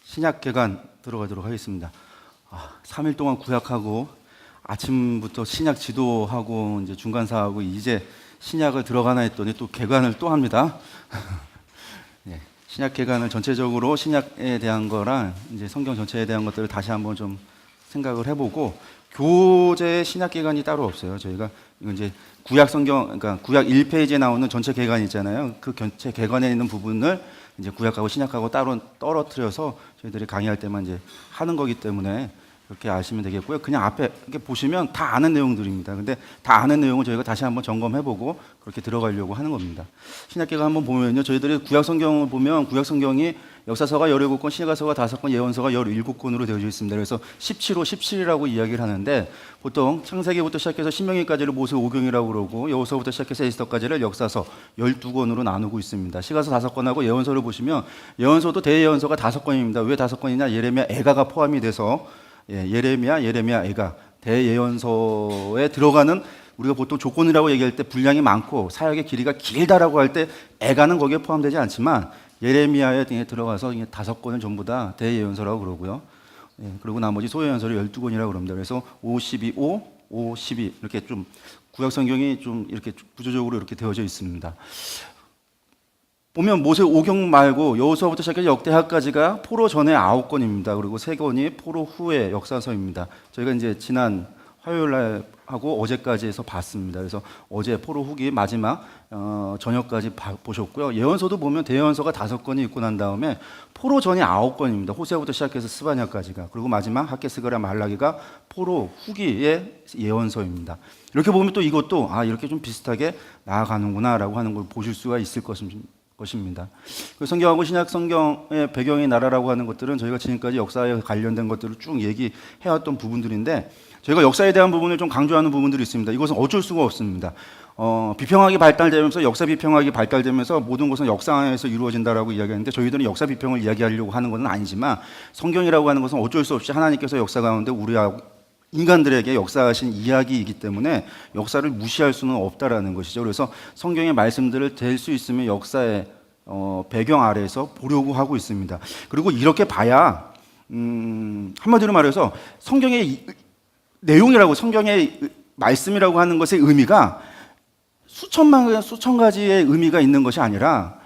신약 개관 들어가도록 하겠습니다. 3일 동안 구약하고 아침부터 신약 지도하고 이제 중간사하고 이제 신약을 들어가나 했더니 또 개관을 또 합니다. 신약 개관을 전체적으로 신약에 대한 거랑 이제 성경 전체에 대한 것들을 다시 한번 좀 생각을 해보고, 교재 신약 개관이 따로 없어요. 저희가 이건 이제 구약 성경, 그러니까 구약 1페이지에 나오는 전체 개관 있잖아요. 그 전체 개관에 있는 부분을 이제 구약하고 신약하고 따로 떨어뜨려서 저희들이 강의할 때만 이제 하는 거기 때문에 그렇게 아시면 되겠고요. 그냥 앞에 이렇게 보시면 다 아는 내용들입니다. 근데 다 아는 내용을 저희가 다시 한번 점검해보고 그렇게 들어가려고 하는 겁니다. 신약계가 한번 보면요, 저희들이 구약 성경을 보면 구약 성경이 역사서가 17권, 신약서가 5권, 예언서가 17권으로 되어져 있습니다. 그래서 17호, 17이라고 이야기를 하는데, 보통 창세기부터 시작해서 신명기까지를 모세 오경이라고 그러고, 여호서부터 시작해서 에스더까지를 역사서 12권으로 나누고 있습니다. 시가서 5권하고 예언서를 보시면 예언서도 대예언서가 5권입니다. 왜 5권이냐? 예레미야, 애가가 포함이 돼서 예레미야, 애가 대예언서에 들어가는, 우리가 보통 조건이라고 얘기할 때 분량이 많고 사역의 길이가 길다라고 할 때 애가는 거기에 포함되지 않지만 예레미야에 들어가서 5권을 전부 다 대예언서라고 그러고요. 그리고 나머지 소예언서를 12권이라고 그럽니다. 그래서 5, 12, 5, 12 이렇게 좀 구약 성경이 좀 이렇게 구조적으로 이렇게 되어져 있습니다. 보면 모세 오경 말고 여호수아부터 시작해서 역대하까지가 포로 전에 9권입니다. 그리고 3권이 포로 후의 역사서입니다. 저희가 이제 지난 화요일 날 하고 어제까지 해서 봤습니다. 그래서 어제 포로 후기 마지막 저녁까지 보셨고요. 예언서도 보면 대예언서가 5권이 있고 난 다음에 포로 전이 9권입니다. 호세아부터 시작해서 스바냐까지가. 그리고 마지막 하게스가랴 말라기가 포로 후기의 예언서입니다. 이렇게 보면 또 이것도 이렇게 좀 비슷하게 나아가는구나라고 하는 걸 보실 수가 있을 것입니다. 성경하고 신약 성경의 배경의 나라라고 하는 것들은 저희가 지금까지 역사에 관련된 것들을 쭉 얘기해왔던 부분들인데, 저희가 역사에 대한 부분을 좀 강조하는 부분들이 있습니다. 이것은 어쩔 수가 없습니다. 비평학이 발달되면서, 역사 비평학이 발달되면서 모든 것은 역사 안에서 이루어진다라고 이야기하는데, 저희들은 역사 비평을 이야기하려고 하는 것은 아니지만, 성경이라고 하는 것은 어쩔 수 없이 하나님께서 역사 가운데 우리하고 인간들에게 역사하신 이야기이기 때문에 역사를 무시할 수는 없다라는 것이죠. 그래서 성경의 말씀들을 될 수 있으면 역사의 배경 아래에서 보려고 하고 있습니다. 그리고 이렇게 봐야 한마디로 말해서 성경의 내용이라고, 성경의 말씀이라고 하는 것의 의미가 수천 가지의 의미가 있는 것이 아니라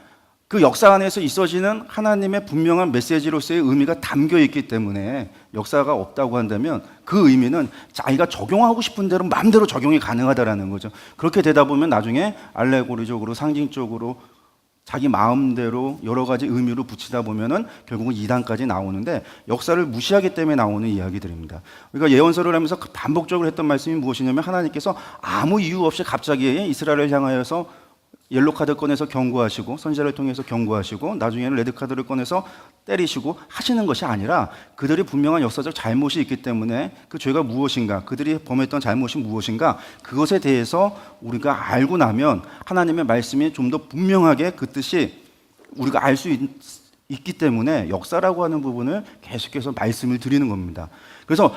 그 역사 안에서 있어지는 하나님의 분명한 메시지로서의 의미가 담겨 있기 때문에, 역사가 없다고 한다면 그 의미는 자기가 적용하고 싶은 대로 마음대로 적용이 가능하다라는 거죠. 그렇게 되다 보면 나중에 알레고리적으로, 상징적으로 자기 마음대로 여러 가지 의미로 붙이다 보면은 결국은 이단까지 나오는데, 역사를 무시하기 때문에 나오는 이야기들입니다. 우리가 예언서를 하면서 반복적으로 했던 말씀이 무엇이냐면, 하나님께서 아무 이유 없이 갑자기 이스라엘을 향하여서 옐로 카드 꺼내서 경고하시고, 선지자를 통해서 경고하시고, 나중에는 레드 카드를 꺼내서 때리시고 하시는 것이 아니라, 그들이 분명한 역사적 잘못이 있기 때문에 그 죄가 무엇인가, 그들이 범했던 잘못이 무엇인가, 그것에 대해서 우리가 알고 나면 하나님의 말씀이 좀 더 분명하게 그 뜻이 우리가 알 수 있기 때문에 역사라고 하는 부분을 계속해서 말씀을 드리는 겁니다. 그래서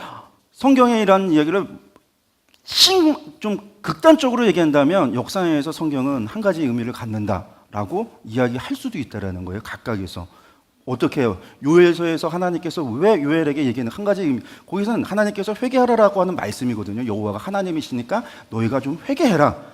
성경에 이런 이야기를 좀 극단적으로 얘기한다면, 역사에서 성경은 한 가지 의미를 갖는다라고 이야기할 수도 있다라는 거예요. 각각에서 어떻게 해요? 요엘서에서 하나님께서 왜 요엘에게 얘기하는 한 가지 의미, 거기서는 하나님께서 회개하라라고 하는 말씀이거든요. 여호와가 하나님이시니까 너희가 좀 회개해라.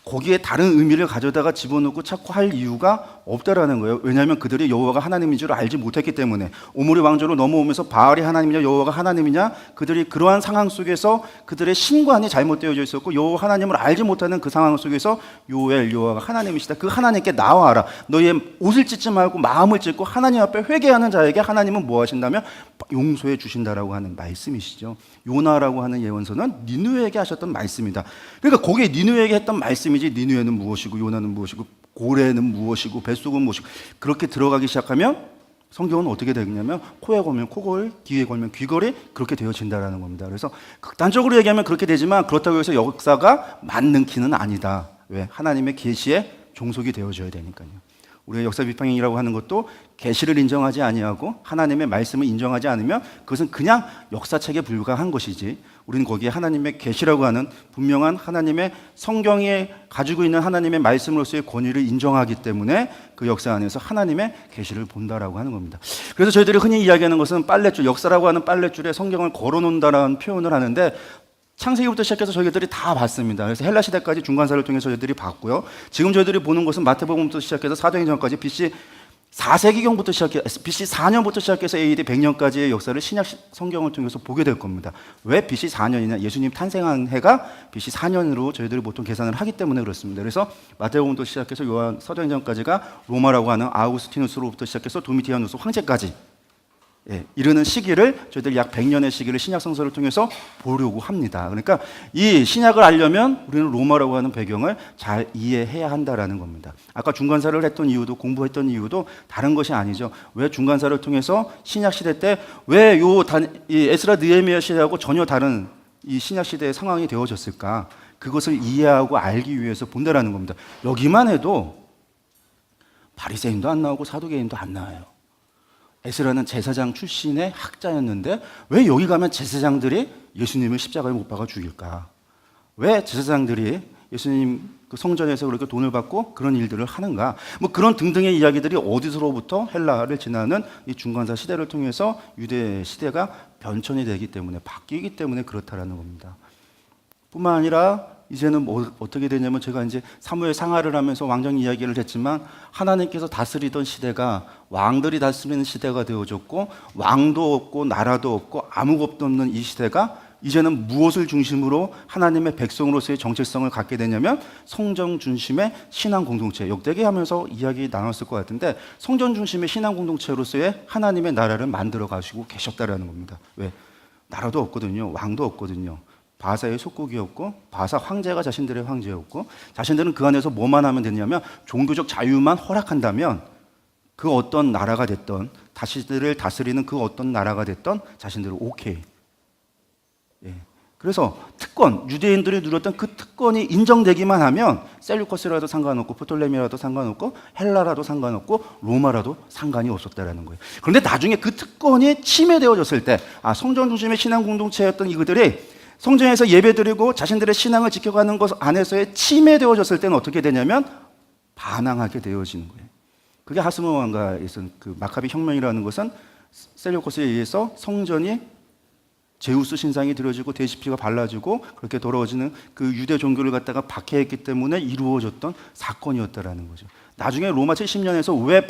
거기에 다른 의미를 가져다가 집어넣고 찾고 할 이유가 없다라는 거예요. 왜냐하면 그들이 여호와가 하나님인 줄 알지 못했기 때문에. 오므리 왕조로 넘어오면서 바알이 하나님이냐 여호와가 하나님이냐, 그들이 그러한 상황 속에서 그들의 신관이 잘못되어져 있었고, 여호와 하나님을 알지 못하는 그 상황 속에서 요엘, 여호와가 하나님이시다, 그 하나님께 나와라, 너의 옷을 찢지 말고 마음을 찢고 하나님 앞에 회개하는 자에게 하나님은 뭐 하신다면 용서해 주신다라고 하는 말씀이시죠. 요나라고 하는 예언서는 니느웨에게 하셨던 말씀이다. 그러니까 거기에 니느웨에게 했던 말씀이지, 니느웨는 무엇이고 요나는 무엇이고 고레는 무엇이고 뱃속은 무엇이고, 그렇게 들어가기 시작하면 성경은 어떻게 되겠냐면, 코에 걸면 코골, 귀에 걸면 귀걸이, 그렇게 되어진다라는 겁니다. 그래서 극단적으로 얘기하면 그렇게 되지만, 그렇다고 해서 역사가 맞는 키는 아니다. 왜? 하나님의 계시에 종속이 되어져야 되니까요. 우리가 역사 비평이라고 하는 것도 계시를 인정하지 아니하고 하나님의 말씀을 인정하지 않으면 그것은 그냥 역사책에 불과한 것이지, 우리는 거기에 하나님의 계시라고 하는 분명한 하나님의 성경에 가지고 있는 하나님의 말씀으로서의 권위를 인정하기 때문에 그 역사 안에서 하나님의 계시를 본다라고 하는 겁니다. 그래서 저희들이 흔히 이야기하는 것은 빨랫줄, 역사라고 하는 빨랫줄에 성경을 걸어놓는다라는 표현을 하는데, 창세기부터 시작해서 저희들이 다 봤습니다. 그래서 헬라 시대까지 중간사를 통해서 저희들이 봤고요. 지금 저희들이 보는 것은 마태복음부터 시작해서 사도행전까지 BC 4세기경부터 시작해서 BC 4년부터 시작해서 AD 100년까지의 역사를 신약 성경을 통해서 보게 될 겁니다. 왜 BC 4년이냐? 예수님 탄생한 해가 BC 4년으로 저희들이 보통 계산을 하기 때문에 그렇습니다. 그래서 마태복음부터 시작해서 요한 사도행전까지가 로마라고 하는 아우구스티누스로부터 시작해서 도미티아누스 황제까지 이르는 시기를 저희들이 약 100년의 시기를 신약 성서를 통해서 보려고 합니다. 그러니까 이 신약을 알려면 우리는 로마라고 하는 배경을 잘 이해해야 한다라는 겁니다. 아까 중간사를 했던 이유도, 공부했던 이유도 다른 것이 아니죠. 왜 중간사를 통해서 신약 시대 때 왜 이 에스라 느헤미야 시대하고 전혀 다른 이 신약 시대의 상황이 되어졌을까? 그것을 이해하고 알기 위해서 본다라는 겁니다. 여기만 해도 바리새인도 안 나오고 사두개인도 안 나와요. 에스라는 제사장 출신의 학자였는데 왜 여기 가면 제사장들이 예수님을 십자가에 못 박아 죽일까? 왜 제사장들이 예수님 그 성전에서 그렇게 돈을 받고 그런 일들을 하는가? 뭐 그런 등등의 이야기들이 어디서로부터 헬라를 지나는 이 중간사 시대를 통해서 유대 시대가 변천이 되기 때문에, 바뀌기 때문에 그렇다라는 겁니다. 뿐만 아니라 이제는 어떻게 되냐면, 제가 이제 사무엘 상하를 하면서 왕정 이야기를 했지만, 하나님께서 다스리던 시대가 왕들이 다스리는 시대가 되어졌고, 왕도 없고 나라도 없고 아무것도 없는 이 시대가 이제는 무엇을 중심으로 하나님의 백성으로서의 정체성을 갖게 되냐면 성전 중심의 신앙 공동체, 역대기 하면서 이야기 나눴을 것 같은데, 성전 중심의 신앙 공동체로서의 하나님의 나라를 만들어 가시고 계셨다라는 겁니다. 왜? 나라도 없거든요. 왕도 없거든요. 바사의 속국이었고, 바사 황제가 자신들의 황제였고, 자신들은 그 안에서 뭐만 하면 되냐면 종교적 자유만 허락한다면 그 어떤 나라가 됐던, 자신들을 다스리는 그 어떤 나라가 됐던 자신들은 오케이. 그래서 특권, 유대인들이 누렸던 그 특권이 인정되기만 하면 셀루커스라도 상관없고, 프톨레미라도 상관없고, 헬라라도 상관없고, 로마라도 상관이 없었다라는 거예요. 그런데 나중에 그 특권이 침해되어졌을 때, 성전 중심의 신앙 공동체였던 이들이 성전에서 예배드리고 자신들의 신앙을 지켜가는 것 안에서의 침해되어졌을 때는 어떻게 되냐면 반항하게 되어지는 거예요. 그게 하스모 왕가에 있었던 그 마카비 혁명이라는 것은 셀루커스에 의해서 성전이 제우스 신상이 들어지고 대시피가 발라지고 그렇게 돌아오지는 그 유대 종교를 갖다가 박해했기 때문에 이루어졌던 사건이었다라는 거죠. 나중에 로마 70년에서 왜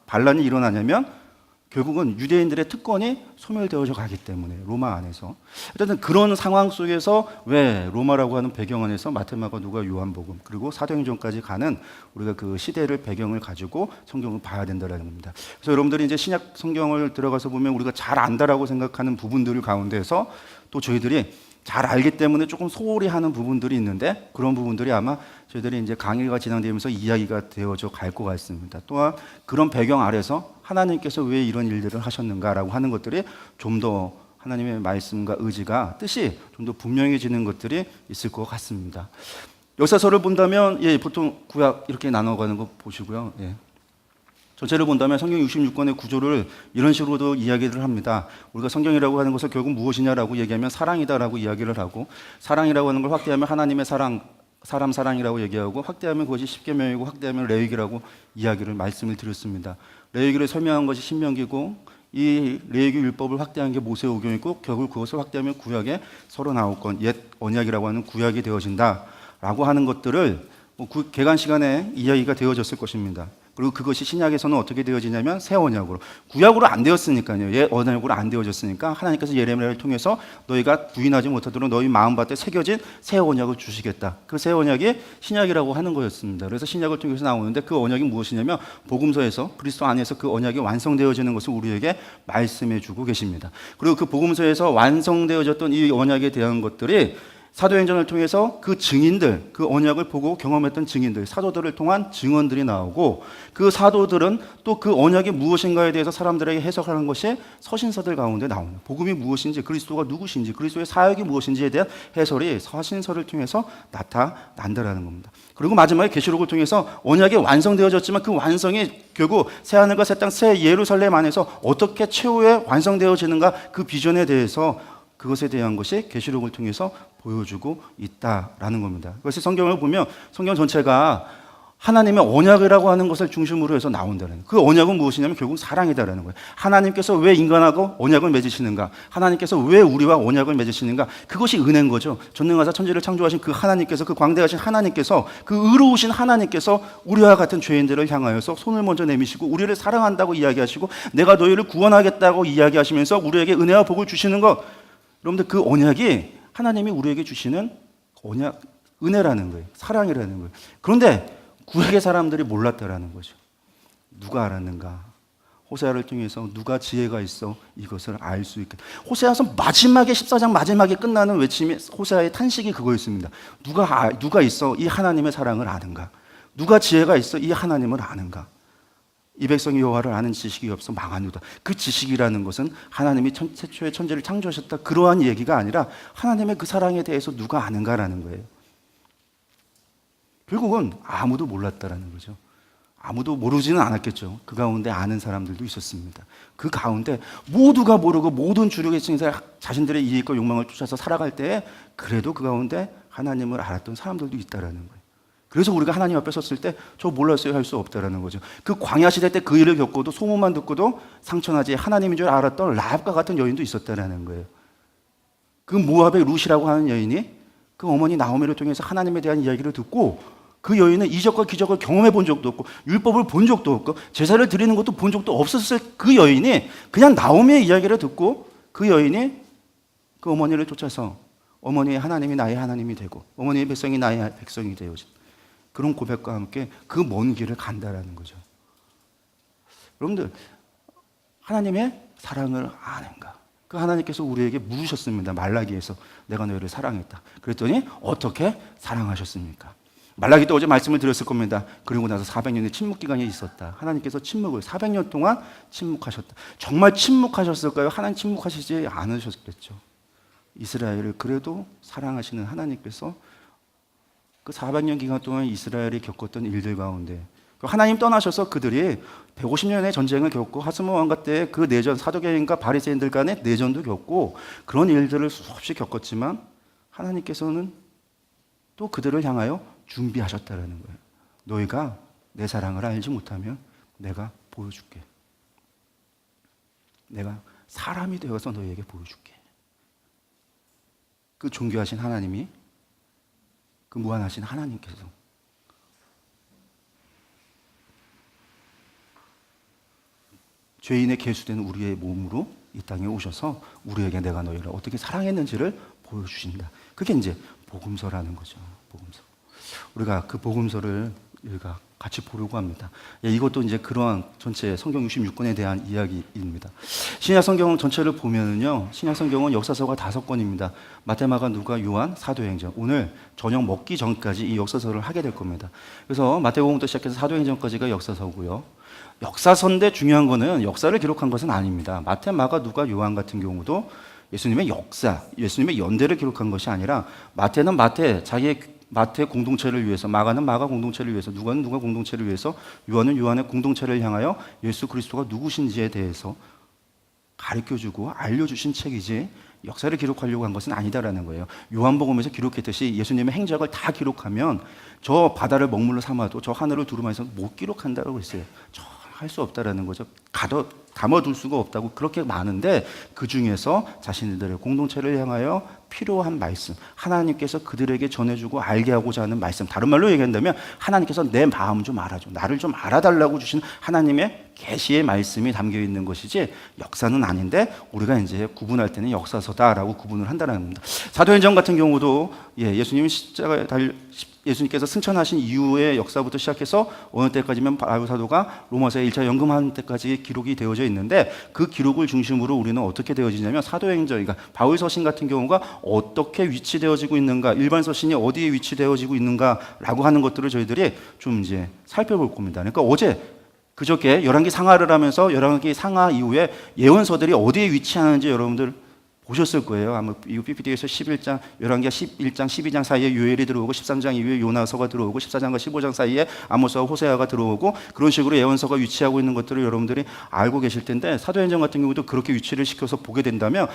반란이 일어나냐면 결국은 유대인들의 특권이 소멸되어져 가기 때문에, 로마 안에서. 어쨌든 그런 상황 속에서 왜 로마라고 하는 배경 안에서 마테마가, 누가, 요한복음 그리고 사도행전까지 가는 우리가 그 시대를 배경을 가지고 성경을 봐야 된다는 겁니다. 그래서 여러분들이 이제 신약 성경을 들어가서 보면 우리가 잘 안다라고 생각하는 부분들 가운데서 또 저희들이 잘 알기 때문에 조금 소홀히 하는 부분들이 있는데, 그런 부분들이 아마 저희들이 이제 강의가 진행되면서 이야기가 되어져 갈 것 같습니다. 또한 그런 배경 아래서 하나님께서 왜 이런 일들을 하셨는가라고 하는 것들이 좀 더 하나님의 말씀과 의지가, 뜻이 좀 더 분명해지는 것들이 있을 것 같습니다. 역사서를 본다면 보통 구약 이렇게 나눠가는 거 보시고요. 전체를 본다면 성경 66권의 구조를 이런 식으로도 이야기를 합니다. 우리가 성경이라고 하는 것을 결국 무엇이냐라고 얘기하면 사랑이다라고 이야기를 하고, 사랑이라고 하는 걸 확대하면 하나님의 사랑, 사람 사랑이라고 얘기하고, 확대하면 그것이 십계명이고, 확대하면 레위기라고 이야기를 말씀을 드렸습니다. 레위기를 설명한 것이 신명기고, 이 레위기 율법을 확대한 게 모세오경이고, 결국 그것을 확대하면 구약의 39권 옛 언약이라고 하는 구약이 되어진다라고 하는 것들을 개관 시간에 이야기가 되어졌을 것입니다. 그리고 그것이 신약에서는 어떻게 되어지냐면 새 언약으로, 구약으로 안 되었으니까요. 옛 언약으로 안 되어졌으니까 하나님께서 예레미야를 통해서 너희가 부인하지 못하도록 너희 마음밭에 새겨진 새 언약을 주시겠다. 그 새 언약이 신약이라고 하는 거였습니다. 그래서 신약을 통해서 나오는데 그 언약이 무엇이냐면 복음서에서 그리스도 안에서 그 언약이 완성되어지는 것을 우리에게 말씀해 주고 계십니다. 그리고 그 복음서에서 완성되어졌던 이 언약에 대한 것들이 사도행전을 통해서 그 증인들, 그 언약을 보고 경험했던 증인들, 사도들을 통한 증언들이 나오고 그 사도들은 또 그 언약이 무엇인가에 대해서 사람들에게 해석하는 것이 서신서들 가운데 나옵니다. 복음이 무엇인지, 그리스도가 누구신지, 그리스도의 사역이 무엇인지에 대한 해설이 서신서를 통해서 나타난다라는 겁니다. 그리고 마지막에 계시록을 통해서 언약이 완성되어졌지만 그 완성이 결국 새하늘과 새 땅, 새 예루살렘 안에서 어떻게 최후에 완성되어지는가 그 비전에 대해서 그것에 대한 것이 계시록을 통해서 보여주고 있다라는 겁니다. 그것이 성경을 보면 성경 전체가 하나님의 언약이라고 하는 것을 중심으로 해서 나온다는 거예요. 그 언약은 무엇이냐면 결국 사랑이다라는 거예요. 하나님께서 왜 인간하고 언약을 맺으시는가? 하나님께서 왜 우리와 언약을 맺으시는가? 그것이 은혜인 거죠. 전능하사 천지를 창조하신 그 하나님께서, 그 광대하신 하나님께서, 그 의로우신 하나님께서 우리와 같은 죄인들을 향하여서 손을 먼저 내미시고 우리를 사랑한다고 이야기하시고 내가 너희를 구원하겠다고 이야기하시면서 우리에게 은혜와 복을 주시는 것. 여러분들 그 언약이 하나님이 우리에게 주시는 언약, 은혜라는 거예요. 사랑이라는 거예요. 그런데 구약의 사람들이 몰랐다라는 거죠. 누가 알았는가? 호세아를 통해서 누가 지혜가 있어 이것을 알 수 있게. 호세아서 마지막에 14장 마지막에 끝나는 외침이 호세아의 탄식이 그거였습니다. 누가 있어 이 하나님의 사랑을 아는가? 누가 지혜가 있어 이 하나님을 아는가? 이 백성이 여호와를 아는 지식이 없어 망하노다. 그 지식이라는 것은 하나님이 최초의 천지를 창조하셨다 그러한 얘기가 아니라 하나님의 그 사랑에 대해서 누가 아는가라는 거예요. 결국은 아무도 몰랐다라는 거죠. 아무도 모르지는 않았겠죠. 그 가운데 아는 사람들도 있었습니다. 그 가운데 모두가 모르고 모든 주류계층에서 자신들의 이익과 욕망을 쫓아서 살아갈 때에 그래도 그 가운데 하나님을 알았던 사람들도 있다라는 거예요. 그래서 우리가 하나님 앞에 섰을 때 저 몰랐어요 할 수 없다라는 거죠. 그 광야 시대 때 그 일을 겪고도 소문만 듣고도 상처나지 하나님인 줄 알았던 라합과 같은 여인도 있었다라는 거예요. 그 모압의 룻이라고 하는 여인이 그 어머니 나오미를 통해서 하나님에 대한 이야기를 듣고 그 여인은 이적과 기적을 경험해 본 적도 없고 율법을 본 적도 없고 제사를 드리는 것도 본 적도 없었을 그 여인이 그냥 나오미의 이야기를 듣고 그 여인이 그 어머니를 쫓아서 어머니의 하나님이 나의 하나님이 되고 어머니의 백성이 나의 백성이 되어진 그런 고백과 함께 그 먼 길을 간다라는 거죠. 여러분들 하나님의 사랑을 아는가? 그 하나님께서 우리에게 물으셨습니다. 말라기에서 내가 너희를 사랑했다. 그랬더니 어떻게 사랑하셨습니까? 말라기 때 어제 말씀을 드렸을 겁니다. 그리고 나서 400년의 침묵 기간이 있었다. 하나님께서 침묵을 400년 동안 침묵하셨다. 정말 침묵하셨을까요? 하나님 침묵하시지 않으셨겠죠. 이스라엘을 그래도 사랑하시는 하나님께서 그 400년 기간 동안 이스라엘이 겪었던 일들 가운데 하나님 떠나셔서 그들이 150년의 전쟁을 겪고 하스모 왕가 때 그 내전, 사도계인과 바리새인들 간의 내전도 겪고 그런 일들을 수없이 겪었지만 하나님께서는 또 그들을 향하여 준비하셨다는 거예요. 너희가 내 사랑을 알지 못하면 내가 보여줄게. 내가 사람이 되어서 너희에게 보여줄게. 그 존귀하신 하나님이 그 무한하신 하나님께서 죄인의 계수된 우리의 몸으로 이 땅에 오셔서 우리에게 내가 너희를 어떻게 사랑했는지를 보여주신다. 그게 이제 복음서라는 거죠. 복음서. 우리가 그 복음서를 우리가 같이 보려고 합니다. 이것도 이제 그러한 전체 성경 66권에 대한 이야기입니다. 신약 성경 전체를 보면은요, 신약 성경은 역사서가 5권입니다. 마태, 마가, 누가, 요한, 사도행전. 오늘 저녁 먹기 전까지 이 역사서를 하게 될 겁니다. 그래서 마태복음부터 시작해서 사도행전까지가 역사서고요. 역사서인데 중요한 거는 역사를 기록한 것은 아닙니다. 마태, 마가, 누가, 요한 같은 경우도 예수님의 역사, 예수님의 연대를 기록한 것이 아니라 마태는 마태, 자기의 마태 공동체를 위해서, 마가는 마가 공동체를 위해서, 누가는 누가 공동체를 위해서, 요한은 요한의 공동체를 향하여 예수 그리스도가 누구신지에 대해서 가르쳐주고 알려주신 책이지 역사를 기록하려고 한 것은 아니다라는 거예요. 요한복음에서 기록했듯이 예수님의 행적을 다 기록하면 저 바다를 먹물로 삼아도 저 하늘을 두루마리서 못 기록한다고 했어요. 할 수 없다라는 거죠. 담아둘 수가 없다고 그렇게 많은데 그 중에서 자신들의 공동체를 향하여 필요한 말씀, 하나님께서 그들에게 전해주고 알게 하고자 하는 말씀, 다른 말로 얘기한다면 하나님께서 내 마음 좀 알아줘, 나를 좀 알아달라고 주신 하나님의 계시의 말씀이 담겨 있는 것이지 역사는 아닌데 우리가 이제 구분할 때는 역사서다라고 구분을 한다는 겁니다. 사도행전 같은 경우도 예수님이 십자가에 예수님께서 승천하신 이후의 역사부터 시작해서 어느 때까지면 바울 사도가 로마서에 1차 연금한 때까지 기록이 되어져 있는데, 그 기록을 중심으로 우리는 어떻게 되어지냐면 사도행전, 그러니까 바울 서신 같은 경우가 어떻게 위치되어지고 있는가, 일반 서신이 어디에 위치되어지고 있는가라고 하는 것들을 저희들이 좀 이제 살펴볼 겁니다. 그러니까 어제 그저께 열왕기 상하를 하면서 열왕기 상하 이후에 예언서들이 어디에 위치하는지 여러분들 보셨을 거예요. 아마 이 PPT에서 11장, 열왕기가 11장, 12장 사이에 요엘이 들어오고 13장 이후에 요나서가 들어오고 14장과 15장 사이에 아모스와 호세아가 들어오고, 그런 식으로 예언서가 위치하고 있는 것들을 여러분들이 알고 계실 텐데, 사도행전 같은 경우도 그렇게 위치를 시켜서 보게 된다면,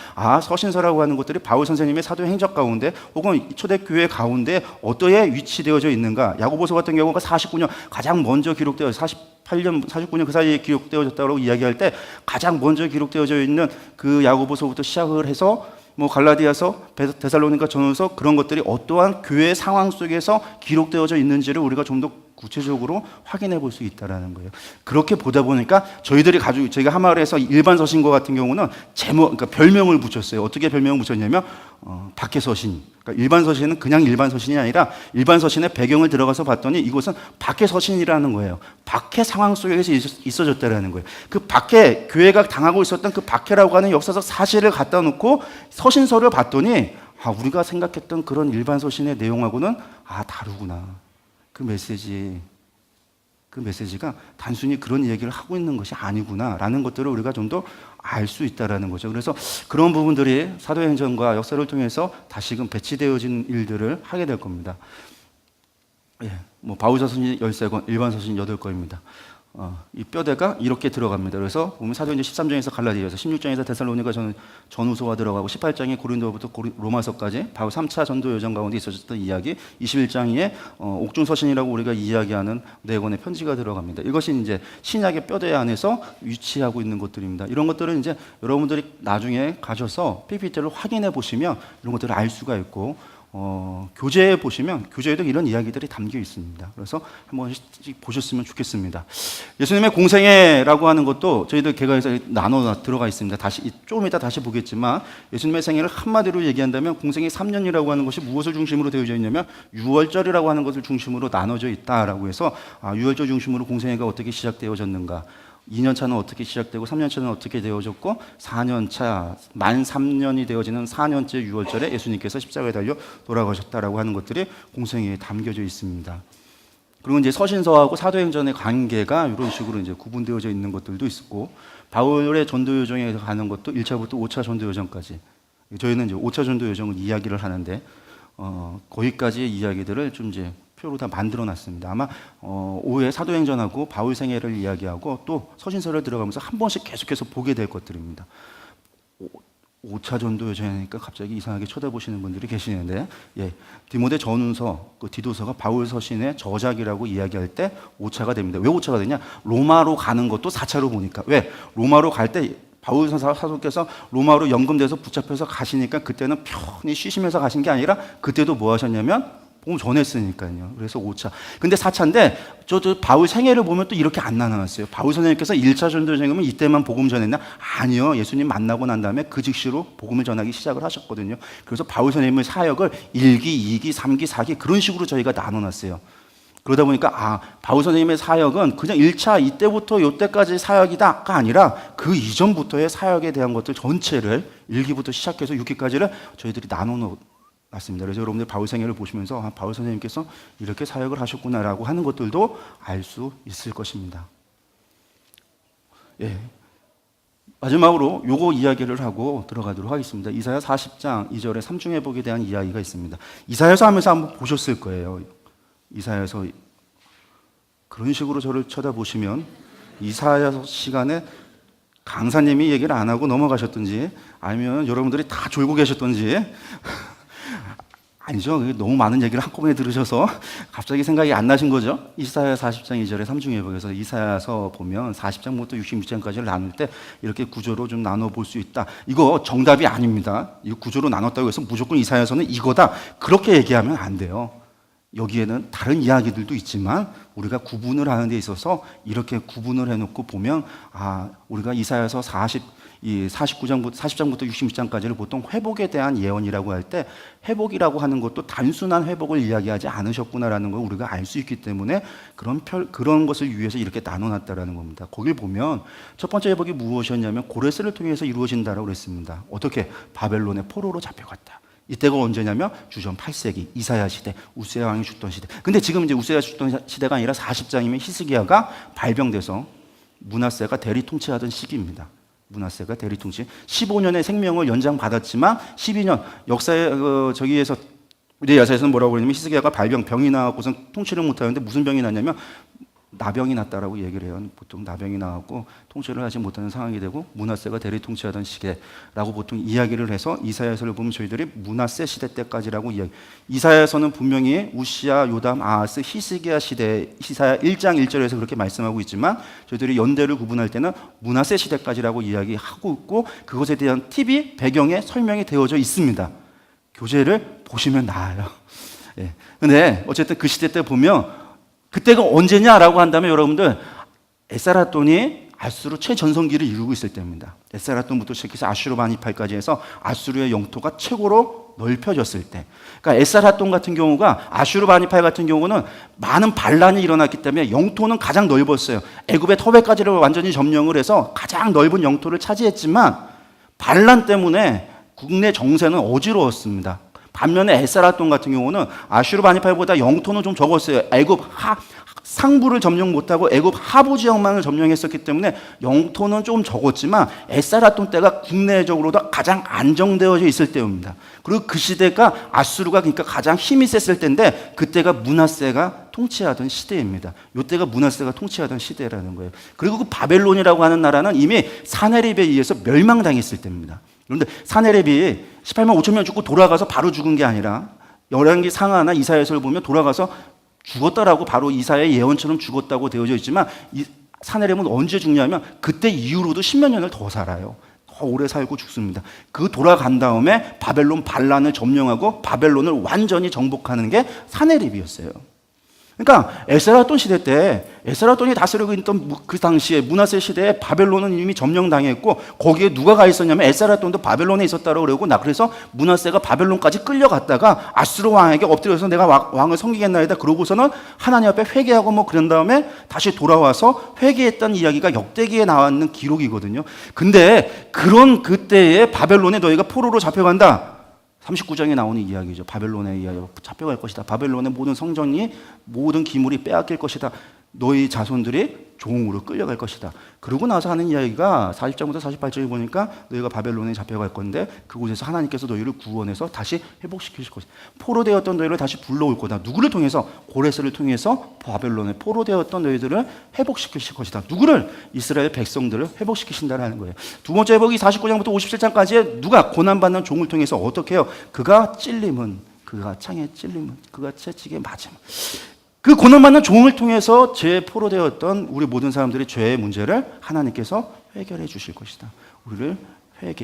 서신서라고 하는 것들이 바울 선생님의 사도행적 가운데 혹은 초대교회 가운데 어떠에 위치되어져 있는가. 야고보서 같은 경우가 49년 가장 먼저 기록되어 48년, 49년 그 사이에 기록되어졌다고 이야기할 때 가장 먼저 기록되어져 있는 그 야고보서부터 시작을 해서 갈라디아서, 데살로니가 전후서, 그런 것들이 어떠한 교회 상황 속에서 기록되어져 있는지를 우리가 좀 더 구체적으로 확인해 볼 수 있다라는 거예요. 그렇게 보다 보니까 저희가 하마을에서 일반 서신과 같은 경우는 그러니까 별명을 붙였어요. 어떻게 별명을 붙였냐면 박해 서신. 그러니까 일반 서신은 그냥 일반 서신이 아니라 일반 서신의 배경을 들어가서 봤더니 이것은 박해 서신이라는 거예요. 박해 상황 속에서 있어졌다라는 거예요. 그 박해, 교회가 당하고 있었던 그 박해라고 하는 역사적 사실을 갖다 놓고 서신서를 봤더니 우리가 생각했던 그런 일반 서신의 내용하고는 다르구나. 그 메시지가 단순히 그런 얘기를 하고 있는 것이 아니구나라는 것들을 우리가 좀 더 알 수 있다라는 거죠. 그래서 그런 부분들이 사도행전과 역사를 통해서 다시금 배치되어진 일들을 하게 될 겁니다. 바울 서신이 13권, 일반 서신 8권입니다. 이 뼈대가 이렇게 들어갑니다. 그래서 보면 사도행전 13장에서 갈라디아서, 16장에서 데살로니가 전후서가 들어가고, 18장에 고린도부터 로마서까지 바로 3차 전도 여정 가운데 있어졌던 이야기, 21장에 옥중 서신이라고 우리가 이야기하는 4권의 편지가 들어갑니다. 이것이 이제 신약의 뼈대 안에서 위치하고 있는 것들입니다. 이런 것들은 이제 여러분들이 나중에 가셔서 PPT를 확인해 보시면 이런 것들을 알 수가 있고, 교재에 보시면 교재에도 이런 이야기들이 담겨 있습니다. 그래서 한번 보셨으면 좋겠습니다. 예수님의 공생애라고 하는 것도 저희들 개가에서 나눠 들어가 있습니다. 조금 이따 다시 보겠지만, 예수님의 생애를 한마디로 얘기한다면 공생애 3년이라고 하는 것이 무엇을 중심으로 되어져 있냐면 유월절이라고 하는 것을 중심으로 나눠져 있다라고 해서, 유월절 중심으로 공생애가 어떻게 시작되어졌는가, 2년차는 어떻게 시작되고 3년차는 어떻게 되어졌고, 4년차 만 3년이 되어지는 4년째 6월절에 예수님께서 십자가에 달려 돌아가셨다라고 하는 것들이 공생애에 담겨져 있습니다. 그리고 이제 서신서하고 사도행전의 관계가 이런 식으로 이제 구분되어져 있는 것들도 있었고, 바울의 전도 여정에 가는 것도 1차부터 5차 전도 여정까지, 저희는 이제 5차 전도 여정을 이야기를 하는데 거기까지의 이야기들을 좀 이제 표로 다 만들어 놨습니다. 아마 오후에 사도행전하고 바울 생애를 이야기하고 또 서신서를 들어가면서 한 번씩 계속해서 보게 될 것들입니다. 5차 전도 여정이니까 갑자기 이상하게 쳐다보시는 분들이 계시는데, 디모데 전후서, 그 디도서가 바울 서신의 저작이라고 이야기할 때 5차가 됩니다. 왜 5차가 되냐? 로마로 가는 것도 4차로 보니까. 왜? 로마로 갈 때 바울 사도께서 로마로 연금돼서 붙잡혀서 가시니까 그때는 편히 쉬시면서 가신 게 아니라 그때도 뭐 하셨냐면 복음 전했으니까요. 그래서 5차. 근데 4차인데 저도 바울 생애를 보면 또 이렇게 안 나눠놨어요. 바울 선생님께서 1차 전도여정이면 이때만 복음 전했나? 아니요. 예수님 만나고 난 다음에 그 즉시로 복음을 전하기 시작을 하셨거든요. 그래서 바울 선생님의 사역을 1기, 2기, 3기, 4기 그런 식으로 저희가 나눠놨어요. 그러다 보니까 바울 선생님의 사역은 그냥 1차 이때부터 이때까지 사역이다가 아니라 그 이전부터의 사역에 대한 것들 전체를 1기부터 시작해서 6기까지를 저희들이 나눠놨습니다. 그래서 여러분들 바울 생애를 보시면서 바울 선생님께서 이렇게 사역을 하셨구나라고 하는 것들도 알 수 있을 것입니다. 마지막으로 요거 이야기를 하고 들어가도록 하겠습니다. 이사야 40장 2절에 삼중회복에 대한 이야기가 있습니다. 이사야서 하면서 한번 보셨을 거예요. 이사야서 그런 식으로 저를 쳐다보시면 이사야서 시간에 강사님이 얘기를 안 하고 넘어가셨던지 아니면 여러분들이 다 졸고 계셨던지 아니죠. 너무 많은 얘기를 한꺼번에 들으셔서 갑자기 생각이 안 나신 거죠. 이사야 40장 2절에 삼중회복에서 이사야서 보면 40장부터 66장까지를 나눌 때 이렇게 구조로 좀 나눠볼 수 있다. 이거 정답이 아닙니다. 이 구조로 나눴다고 해서 무조건 이사야서는 이거다. 그렇게 얘기하면 안 돼요. 여기에는 다른 이야기들도 있지만 우리가 구분을 하는 데 있어서 이렇게 구분을 해놓고 보면 우리가 이사야서 49장부터 40장부터 66장까지를 보통 회복에 대한 예언이라고 할 때 회복이라고 하는 것도 단순한 회복을 이야기하지 않으셨구나라는 걸 우리가 알 수 있기 때문에 그런 것을 위해서 이렇게 나눠놨다라는 겁니다. 거길 보면 첫 번째 회복이 무엇이었냐면 고레스를 통해서 이루어진다라고 그랬습니다. 어떻게? 바벨론의 포로로 잡혀갔다. 이때가 언제냐면 주전 8세기 이사야 시대, 우스야 왕이 죽던 시대. 근데 지금 이제 우스야 죽던 시대가 아니라 40장이면 히스기야가 발병돼서 므낫세가 대리 통치하던 시기입니다. 므낫세가 대리 통치 15년의 생명을 연장받았지만 12년 역사에 저기에서 우리 야사에서는 뭐라고 그러냐면 히스기야가 병이 나갖고선 통치를 못하는데 무슨 병이 났냐면 나병이 났다라고 얘기를 해요. 보통 나병이 나갖고 통치를 하지 못하는 상황이 되고 므낫세가 대리 통치하던 시대라고 보통 이야기를 해서 이사야서를 보면 저희들이 므낫세 시대 때까지라고 이야기. 이사야서는 분명히 우시야, 요담, 아하스, 히스기야 시대 이사야 1장 1절에서 그렇게 말씀하고 있지만 저희들이 연대를 구분할 때는 므낫세 시대까지라고 이야기하고 있고 그것에 대한 팁이 배경에 설명이 되어져 있습니다. 교재를 보시면 나아요. 예. 근데 어쨌든 그 시대 때 보면 그때가 언제냐라고 한다면 여러분들 에사라돈이 아수르 최전성기를 이루고 있을 때입니다. 에사라돈부터 시작해서 아슈르바니팔까지 해서 아수르의 영토가 최고로 넓혀졌을 때. 그러니까 에사라돈 같은 경우가 아슈르바니팔 같은 경우는 많은 반란이 일어났기 때문에 영토는 가장 넓었어요. 애굽의 터베까지를 완전히 점령을 해서 가장 넓은 영토를 차지했지만 반란 때문에 국내 정세는 어지러웠습니다. 반면에 에사라돈 같은 경우는 아슈르바니팔보다 영토는 좀 적었어요. 애굽 상부를 점령 못하고 애굽 하부 지역만을 점령했었기 때문에 영토는 좀 적었지만 에사라돈 때가 국내적으로도 가장 안정되어져 있을 때입니다. 그리고 그 시대가 아수르가 그러니까 가장 힘이 셌을 때인데 그때가 므낫세가 통치하던 시대입니다. 이때가 므낫세가 통치하던 시대라는 거예요. 그리고 그 바벨론이라고 하는 나라는 이미 사네립에 의해서 멸망당했을 때입니다. 그런데 사네립이 18만 5천 명 죽고 돌아가서 바로 죽은 게 아니라 열왕기 상하나 이사야서를 보면 돌아가서 죽었다라고 바로 이사야의 예언처럼 죽었다고 되어져 있지만 이 사네립은 언제 죽냐면 그때 이후로도 10몇 년을 더 살아요. 더 오래 살고 죽습니다. 그 돌아간 다음에 바벨론 반란을 점령하고 바벨론을 완전히 정복하는 게 사네립이었어요. 그러니까 에스라돈 시대 때 에스라돈이 다스리고 있던 그 당시에 므낫세 시대에 바벨론은 이미 점령당했고 거기에 누가 가 있었냐면 에스라돈도 바벨론에 있었다고 그러고 그래서 므낫세가 바벨론까지 끌려갔다가 아수르 왕에게 엎드려서 내가 왕을 섬기겠나이다 그러고서는 하나님 앞에 회개하고 뭐 그런 다음에 다시 돌아와서 회개했던 이야기가 역대기에 나와 있는 기록이거든요. 근데 그런 그때에 바벨론에 너희가 포로로 잡혀간다. 39장에 나오는 이야기죠. 바벨론의 이야기. 잡혀갈 것이다. 바벨론의 모든 성전이 모든 기물이 빼앗길 것이다. 너희 자손들이 종으로 끌려갈 것이다. 그러고 나서 하는 이야기가 40장부터 48장에 보니까 너희가 바벨론에 잡혀갈 건데 그곳에서 하나님께서 너희를 구원해서 다시 회복시키실 것이다. 포로되었던 너희를 다시 불러올 거다. 누구를 통해서? 고레스를 통해서 바벨론에 포로되었던 너희들을 회복시키실 것이다. 누구를? 이스라엘 백성들을 회복시키신다는 거예요. 두 번째 회복이 49장부터 57장까지에 누가? 고난받는 종을 통해서 어떻게 해요? 그가 찔림은, 그가 창에 찔림은, 그가 채찍에 맞음은. 그 고난받는 종을 통해서 죄에 포로되었던 우리 모든 사람들의 죄의 문제를 하나님께서 해결해 주실 것이다.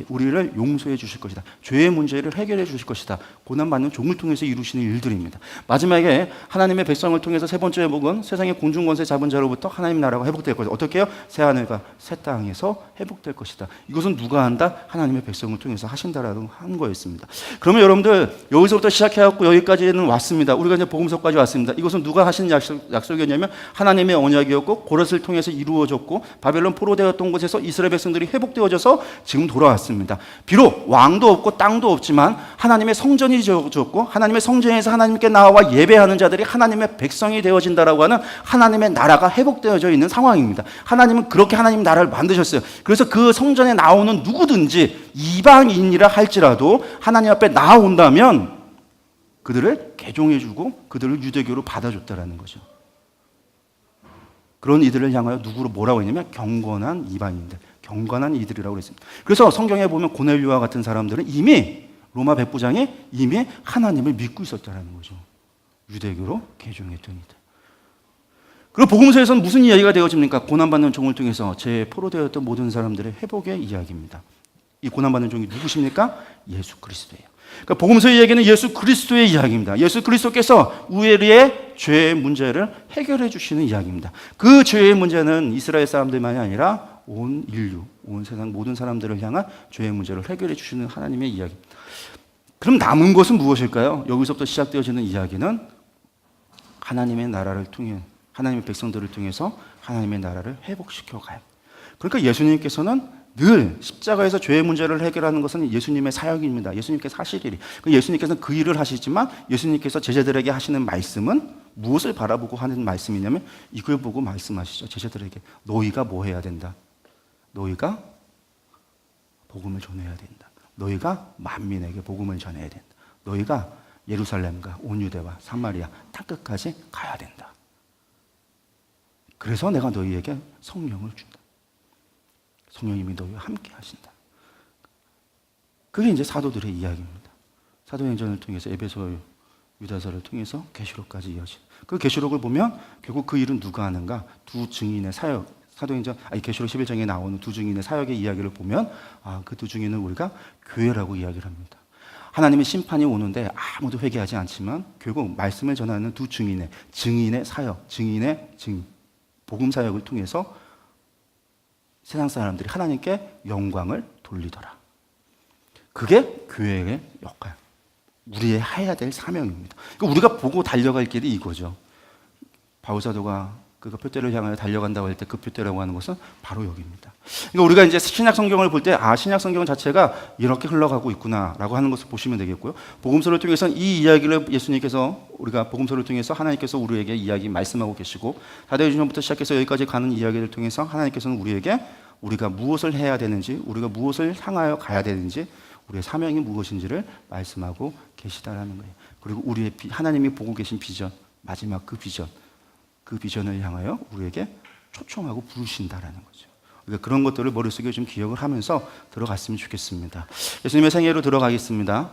우리를 용서해 주실 것이다. 죄의 문제를 해결해 주실 것이다. 고난받는 종을 통해서 이루시는 일들입니다. 마지막에 하나님의 백성을 통해서 세 번째 회복은 세상의 공중 권세 잡은 자로부터 하나님 나라가 회복될 것이다. 어떻게 해요? 새 하늘과 새 땅에서 회복될 것이다. 이것은 누가 한다? 하나님의 백성을 통해서 하신다라는 한 거였습니다. 그러면 여러분들 여기서부터 시작해갖고 여기까지는 왔습니다. 우리가 이제 복음서까지 왔습니다. 이것은 누가 하신 약속이었냐면 하나님의 언약이었고 고레스를 통해서 이루어졌고 바벨론 포로되었던 곳에서 이스라엘 백성들이 회복되어져서 지금 돌아왔습니다. 비록 왕도 없고 땅도 없지만 하나님의 성전이 지어졌고 하나님의 성전에서 하나님께 나와 예배하는 자들이 하나님의 백성이 되어진다라고 하는 하나님의 나라가 회복되어져 있는 상황입니다. 하나님은 그렇게 하나님 나라를 만드셨어요. 그래서 그 성전에 나오는 누구든지 이방인이라 할지라도 하나님 앞에 나온다면 그들을 개종해주고 그들을 유대교로 받아줬다라는 거죠. 그런 이들을 향하여 누구로 뭐라고 했냐면 경건한 이방인들, 경건한 이들이라고 했습니다. 그래서 성경에 보면 고넬료와 같은 사람들은 이미 로마 백부장이 이미 하나님을 믿고 있었다는 거죠. 유대교로 개종했던 이들. 그리고 복음서에서는 무슨 이야기가 되어집니까? 고난받는 종을 통해서 제 포로되었던 모든 사람들의 회복의 이야기입니다. 이 고난받는 종이 누구십니까? 예수 그리스도예요. 그러니까 복음서의 이야기는 예수 그리스도의 이야기입니다. 예수 그리스도께서 우리의 죄의 문제를 해결해 주시는 이야기입니다. 그 죄의 문제는 이스라엘 사람들만이 아니라 온 인류, 온 세상 모든 사람들을 향한 죄의 문제를 해결해 주시는 하나님의 이야기입니다. 그럼 남은 것은 무엇일까요? 여기서부터 시작되어지는 이야기는 하나님의 나라를 통해, 하나님의 백성들을 통해서 하나님의 나라를 회복시켜 가요. 그러니까 예수님께서는 늘 십자가에서 죄의 문제를 해결하는 것은 예수님의 사역입니다. 예수님께서 하실 일이. 예수님께서는 그 일을 하시지만 예수님께서 제자들에게 하시는 말씀은 무엇을 바라보고 하는 말씀이냐면 이걸 보고 말씀하시죠. 제자들에게 너희가 뭐 해야 된다? 너희가 복음을 전해야 된다. 너희가 만민에게 복음을 전해야 된다. 너희가 예루살렘과 온 유대와 사마리아 땅끝까지 가야 된다. 그래서 내가 너희에게 성령을 준다. 성령님이 너희와 함께 하신다. 그게 이제 사도들의 이야기입니다. 사도행전을 통해서 에베소 유다서를 통해서 계시록까지 이어진. 그 계시록을 보면 결국 그 일은 누가 하는가? 두 증인의 사역. 계시록 11장에 나오는 두 증인의 사역의 이야기를 보면 그 두 증인은 우리가 교회라고 이야기를 합니다. 하나님의 심판이 오는데 아무도 회개하지 않지만 결국 말씀을 전하는 두 증인의 사역, 복음 사역을 통해서 세상 사람들이 하나님께 영광을 돌리더라. 그게 교회의 역할, 우리의 해야 될 사명입니다. 그러니까 우리가 보고 달려갈 길이 이거죠. 바울사도가 그가 표대를 향하여 달려간다고 할 때 그 표대라고 하는 것은 바로 여기입니다. 그러니까 우리가 이제 신약 성경을 볼 때 신약 성경 자체가 이렇게 흘러가고 있구나라고 하는 것을 보시면 되겠고요. 복음서를 통해서는 이 이야기를 예수님께서 우리가 복음서를 통해서 하나님께서 우리에게 이야기 말씀하고 계시고 사도행전부터 시작해서 여기까지 가는 이야기를 통해서 하나님께서는 우리에게 우리가 무엇을 해야 되는지, 우리가 무엇을 향하여 가야 되는지, 우리의 사명이 무엇인지를 말씀하고 계시다라는 거예요. 그리고 우리의 하나님이 보고 계신 비전, 마지막 그 비전을 향하여 우리에게 초청하고 부르신다라는 거죠. 그러니까 그런 것들을 머릿속에 좀 기억을 하면서 들어갔으면 좋겠습니다. 예수님의 생애로 들어가겠습니다.